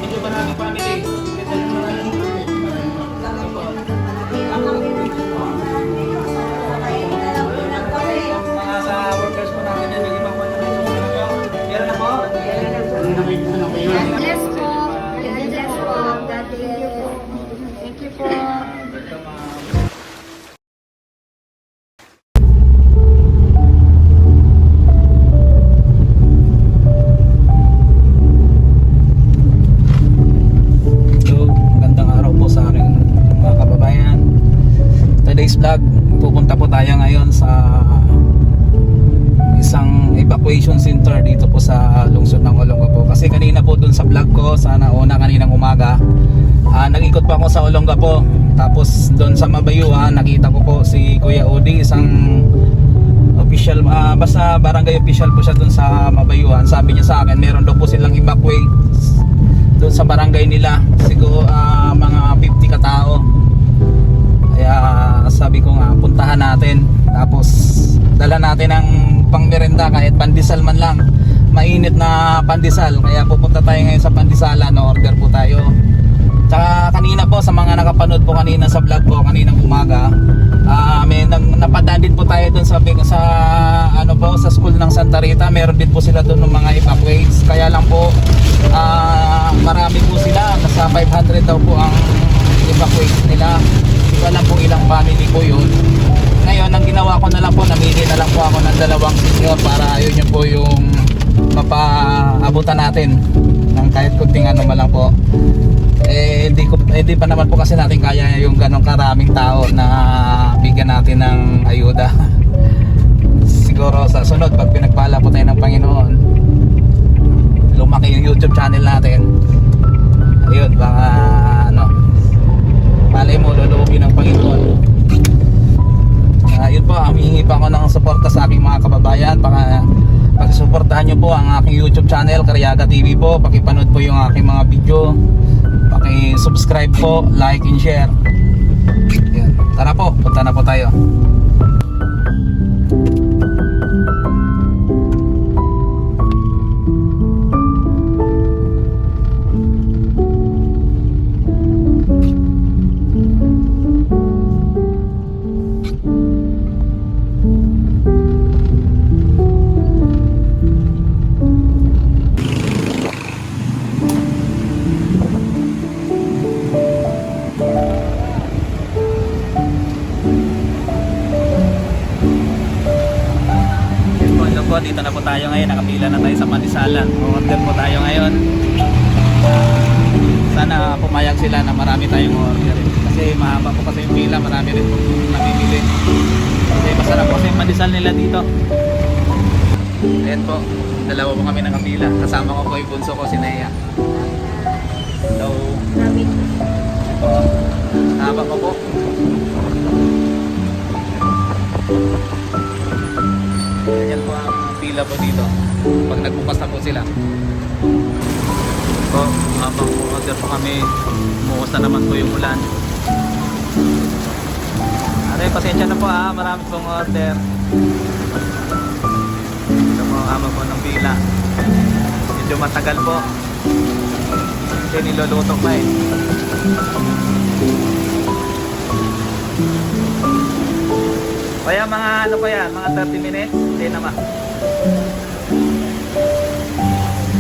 medyo maraming family. Mga sa workers po natin yan, yung ibang mga meron na po? God bless po. God bless po. God bless. Thank you po. Today's vlog, pupunta po tayo ngayon sa isang evacuation center dito po sa lungsod ng Olongapo. Kasi kanina po dun sa vlog ko, sana una kaninang umaga, nag-ikot pa ako sa Olongapo. Tapos dun sa Mabayuan, nakita ko po si Kuya Odi, isang official, basta barangay official po siya dun sa Mabayuan. Sabi niya sa akin, meron daw po silang evacuate dun sa barangay nila, siguro mga 50 katao. Kaya sabi ko nga, puntahan natin. Tapos dala natin ng pangmerenda, kahit pandesal man lang, mainit na pandesal. Kaya pupunta tayo ngayon sa pandesalan, no? Order po tayo. Tsaka kanina po, sa mga nakapanood po kanina sa vlog ko kaninang umaga, may napadaan din po tayo dun sa ano po, sa school ng Santa Rita. Meron din po sila dun ng mga evacuates. Kaya lang po, marami po sila, nasa 500 daw po ang evacuates nila. Wala po ilang family po yun. Ngayon, ang ginawa ko na lang po, namili na lang po ako ng dalawang senior para yun yung po yung mapaabutan natin ng kahit kunting ano man lang po. Hindi pa naman po kasi natin kaya yung ganong karaming tao na bigyan natin ng ayuda. Siguro sa sunod, pag pinagpala po tayo ng Panginoon, lumaki yung YouTube channel natin, ayun, baka ano, malay mo, luluubin ng Panginoon. Yun po, humihingi pa ako ng suporta sa aking mga kababayan. Pagsuportahan nyo po ang aking YouTube channel, Cariaga TV po. Pakipanood po yung aking mga video. Paki-subscribe po, like and share. Yun. Tara po, punta na po tayo. Dito na po tayo ngayon, nakapila na tayo sa pandesalan. Order po tayo ngayon. Sana pumayag sila na marami tayong order. Kasi mahaba po kasi yung pila, marami rin po namimili. Kasi masarap po kasi yung pandesal nila dito. Ayan po, dalawa po kami nakapila. Kasama ko po yung bunso ko, si Nea. So, ito, haba ko po. Ganyan po ang pila po dito pag nagbukas na po sila. Po, habang order po kami, umuos na naman po yung ulan. Pasensya na po marami pong order. Ito po ang habang po ng pila. Medyo matagal po kasi niluluto pa Kaya mga ano pa yan, mga 30 minutes, hindi naman.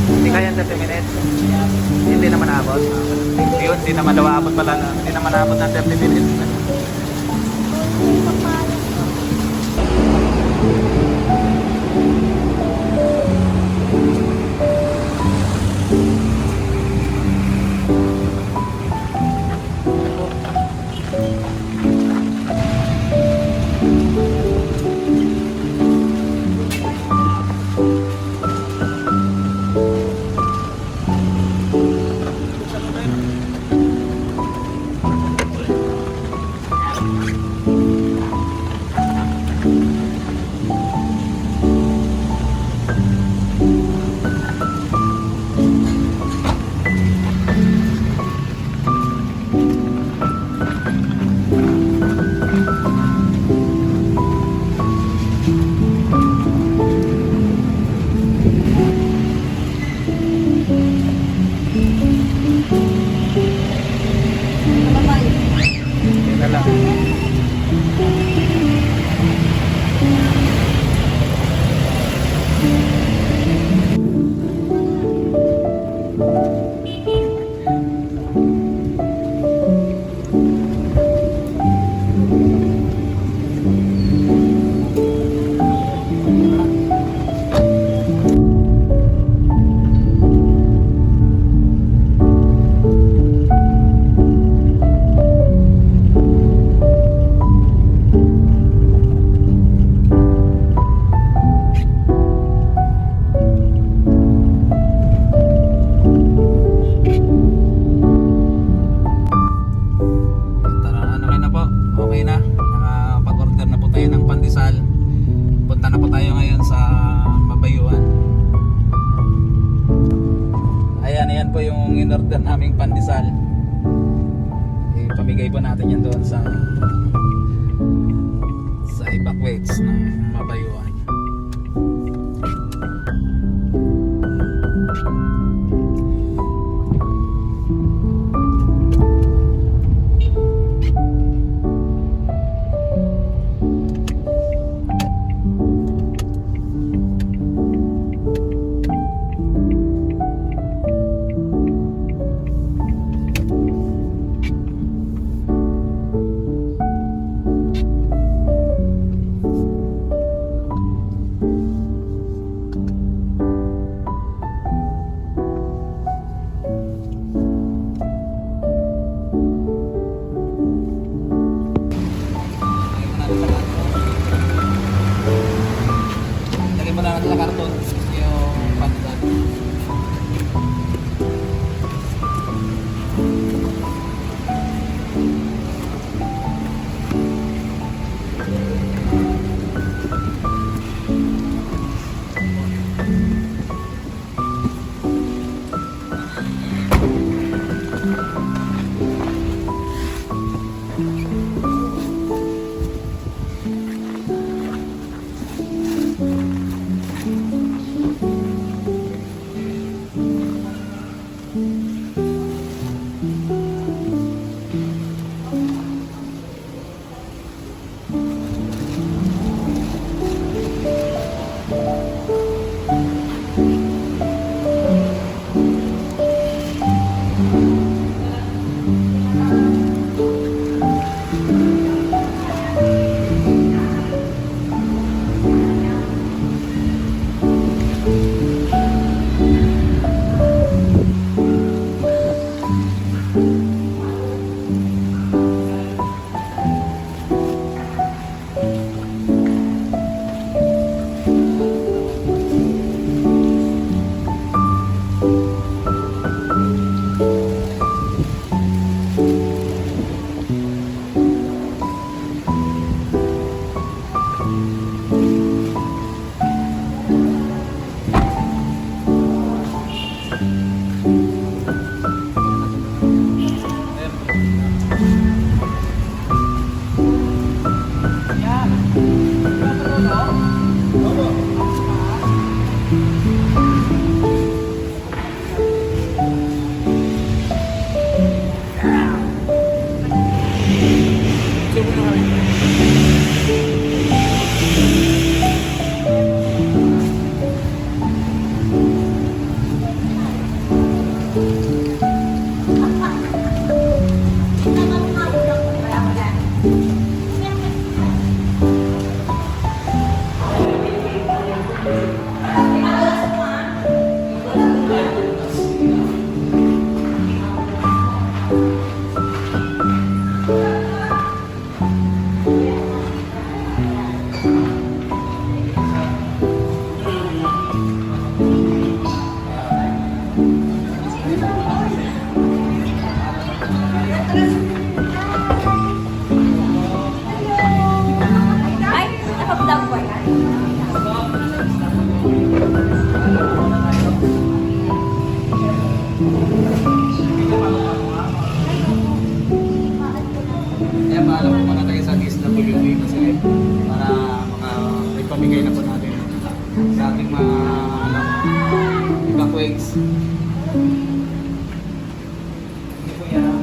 Hindi kaya 30 minutes? Hindi naman abot. Yun, hindi naman daw abot pala. Hindi naman abot ng 30 minutes. naming pandesal. Pamigay po natin yan doon sa evacuates ng Mabayuan. Lagyan mo na natin sa karton yung pandesal. Kaya paalam po muna tayo sa DSWD kasi para ipamigay na po natin sa ating mga evacuates. Hindi po yan.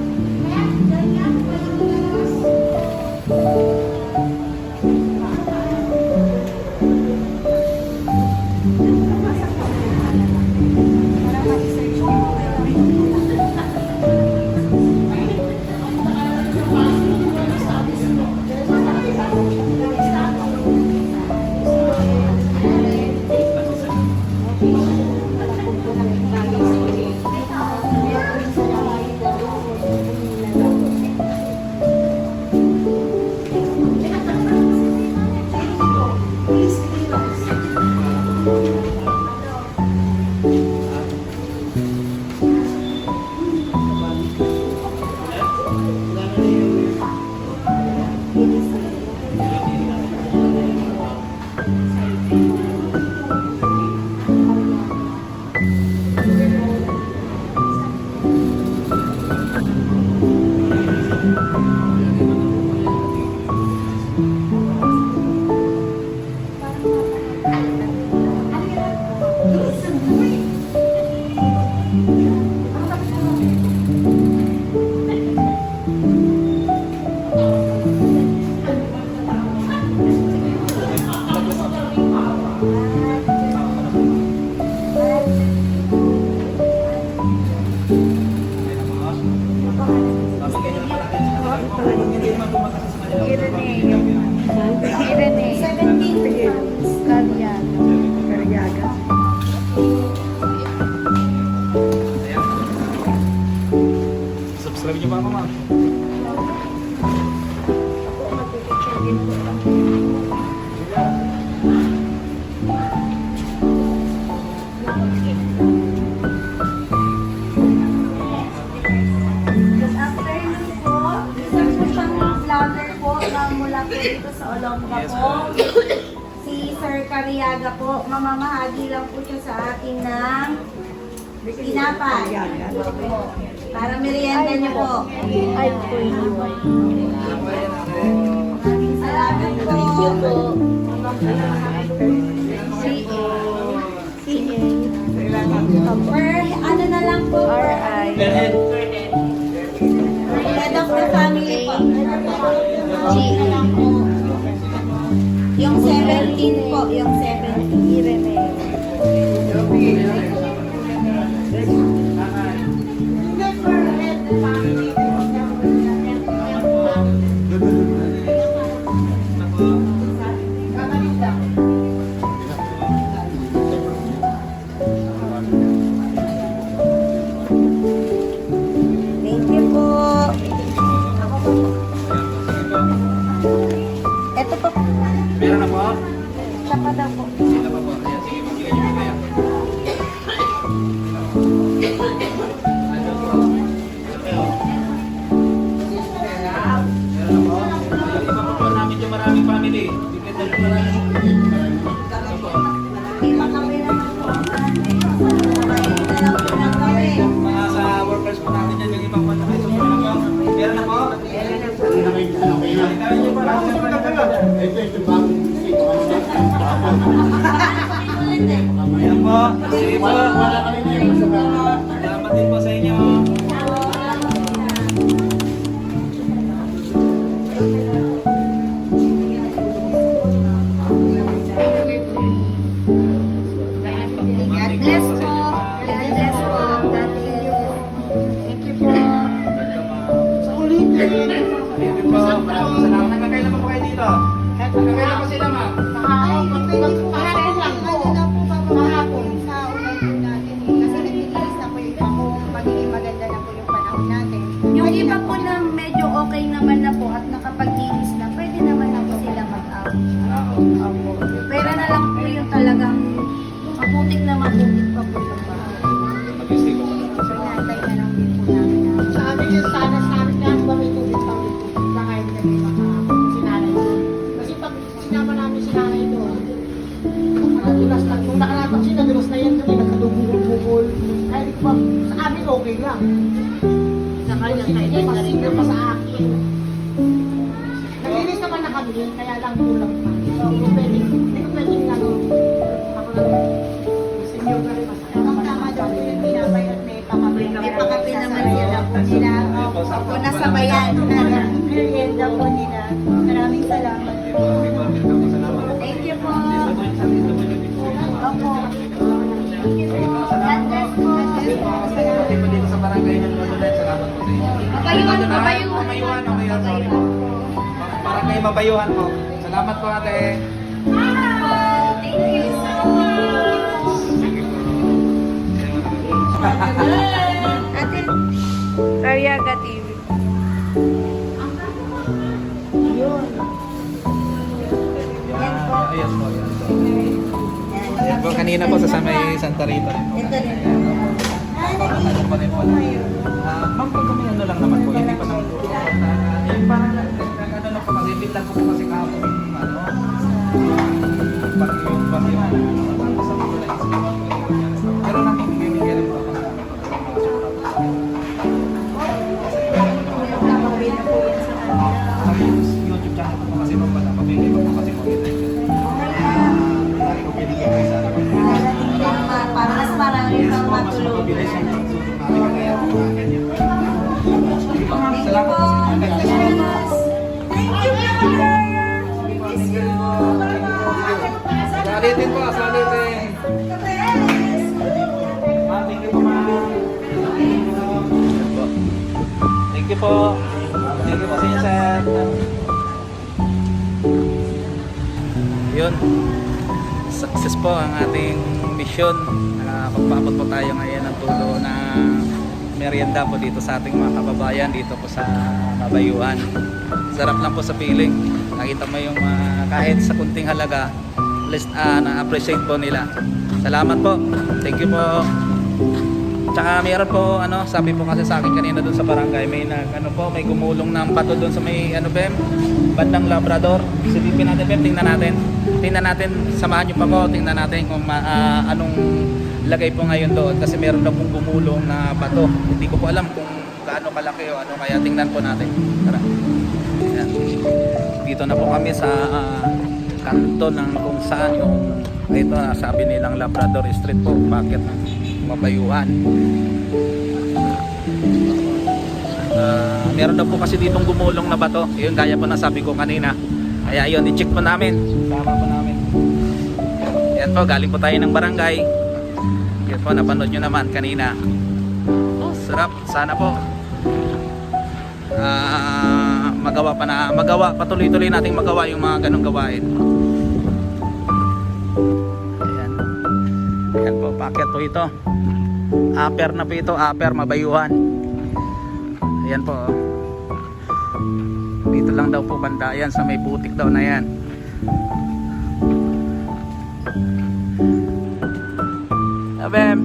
Irene. Irene. 17 years. Karyaga. Subscribe niyo ba ako, ma'am? Good afternoon po. Isa po siyang vlogger po na mula po dito sa Olonga po. Si Sir Karyaga po. Mamamahagi lang po siya sa akin ng tinapay. Para merienda niyo po. Ay po. Maraming salamat po. Thank you po. Per, ano na lang po? R.I. Head of the family po. G na lang po. Yung 17 po. Yung 17. Irene. Thank you po. Ito po. Meron na po? Siya pa daw po. Sino pa po? Ayan, sige, bigyan niyo po kaya. Meron na po? Iba pa po namin yung maraming family. Bigyan na po namin. Ito po. Kami naman po. Kain na lang po ng kami. Mga sa workers po natin yan, yung ibang po namin. So, meron na po? Meron na po? Meron niyo po. Ayan po. Sige po. Salamat din po sa inyo. God bless po. God bless po. God bless. Thank you po. Thank you po. Maraming salamat. Nagkakailan pa po kayo dito? Nagkakailan pa sila, ma'am? Kahapon sa unang po natin kasi nagbibilis na po yung iba kung magiging maganda na po yung panahon natin. Yung iba po na medyo okay naman na po at nakapag-inis na, pwede naman na po sila mag-out. Pera na lang po yung talagang maputik na maputik pa po yung bahay. Mag-stay ko. So inaantay na lang din po namin na. Sa amin yung sana sa amin na ba may tubig pa rin po. Baka hindi kami sinanay doon. Kasi pag sinama namin sinanay doon, dulas lang. Kung nakarapat sila, dulas na yan doon. Nagkadubugol-bugol. Kaya di ko pa, sa amin okay lang. Sa kanya, kaya pasingil pa sa akin. Naglinis naman na kami, kaya lang kulang pa. So, hindi ko pwedeng lang. Ako lang. Senior na rin masaya. Tama daw yung pinabay at may pakapi. May pakapi naman sila po Sila, Ako nasa bayan. merienda po nila. Maraming salamat. Thank you po. Opo. God bless po. Pati po dito sa barangay ng Lololet. Salamat po sa inyo. Mabayuhan, mabayuhan. Mabayuhan, mabayuhan po. Barangay Mabayuhan po. Salamat po, ate. Thank you so much. Ate, Karyaga TV. Yun. Yan po. Ayan po, yan po. Yan po, kanina po sa may Santa Rita rin po. Ito rin. Ano pa rin po. Ma'am, pag kami ano lang naman po, hindi pa naman po. Yung parang ano na po kasi, bilang ko po kasi kahapon yung ano, bagyo. Sa mga naisip ko, pero nakikibigay rin po ako. Sa YouTube channel po kasi mabala, pabili pa po kasi po yun. Hindi ko pinigay sa ano. Para mas marami Yes pang po, mas matulog. mapabilis yung pagsutok namin kaya po ganyan. Salamat po sa inyo. Thank you, brother. Miss you. Salitin po, salitin. Ma'am, thank you po, ma'am. Thank you po. Thank you po sa inyo, sir. ayun, success po ang ating mission. Pagpaabot po tayo ngayon ng tulo na merienda po dito sa ating mga kababayan dito po sa Mabayuan. Sarap lang po sa feeling. Nakita mo yung kahit sa kunting halaga, at least na-appreciate po nila. Salamat po. Thank you po. Tsaka mayroon po sabi po kasi sa akin kanina doon sa barangay, may may gumulong ng bato doon sa may Bem, bandang Labrador. Silipin natin Bem, tingnan natin, samahan niyo pa ko, tingnan natin kung anong lagay po ngayon doon kasi meron na pong gumulong na bato. Hindi ko po alam kung gaano kalaki o kaya tingnan po natin. Tara. Ayan. Dito na po kami sa kanto ng kung saan yung ito sabi nilang Labrador Street po, bakit Mabayuan. Meron daw po kasi ditong gumulong na bato. Yun gaya po na sabi ko kanina. Kaya yun, i-check po namin. Tama po namin. Yan po, galing po tayo ng barangay. Yan po, napanood nyo naman kanina. Oh, sarap. Sana po patuloy-tuloy nating magawa yung mga ganong gawain. Ayan. Ayan po, packet po ito. Upper na po ito, upper Mabayuan. Ayan po. Dito lang daw po banda yan sa may butik daw na yan. Abem.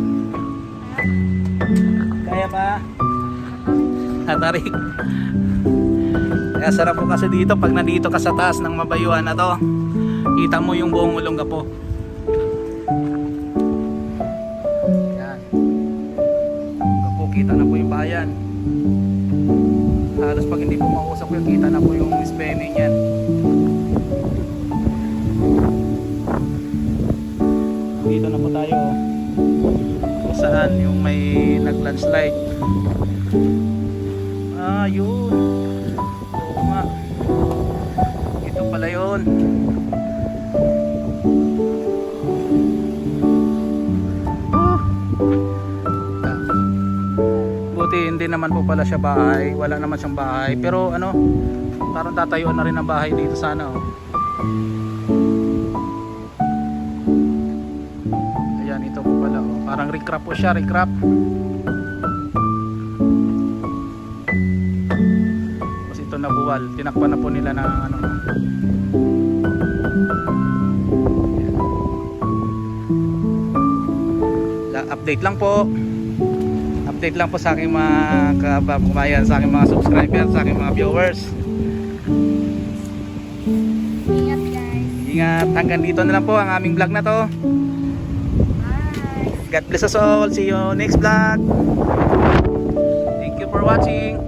Kaya pa? Hatarik. Kaya sarap po kasi dito pag nandito ka sa taas ng Mabayuan na to. Kita mo yung buong Olongapo. Yan. Olongapo, kita na po yung bayan. Halos pag hindi po mausap yung kita na po yung spelling yan. Dito na po tayo kung saan yung may nag-landslide. Yun. Oo nga. Ito pala yun. Buti hindi naman po pala siya bahay. Wala naman siyang bahay. Pero parang tatayuan na rin ang bahay dito sana. Ayan, ito po pala. Parang recrap po siya. Recrap. Nabuwal, tinakpan na po nila ng update lang po sa aking mga kababayan, sa aking mga subscribers, sa aking mga viewers. Ingat guys. Ingat, hanggang dito na lang po ang aming vlog na to. Bye. God bless us all, see you next vlog. Thank you for watching.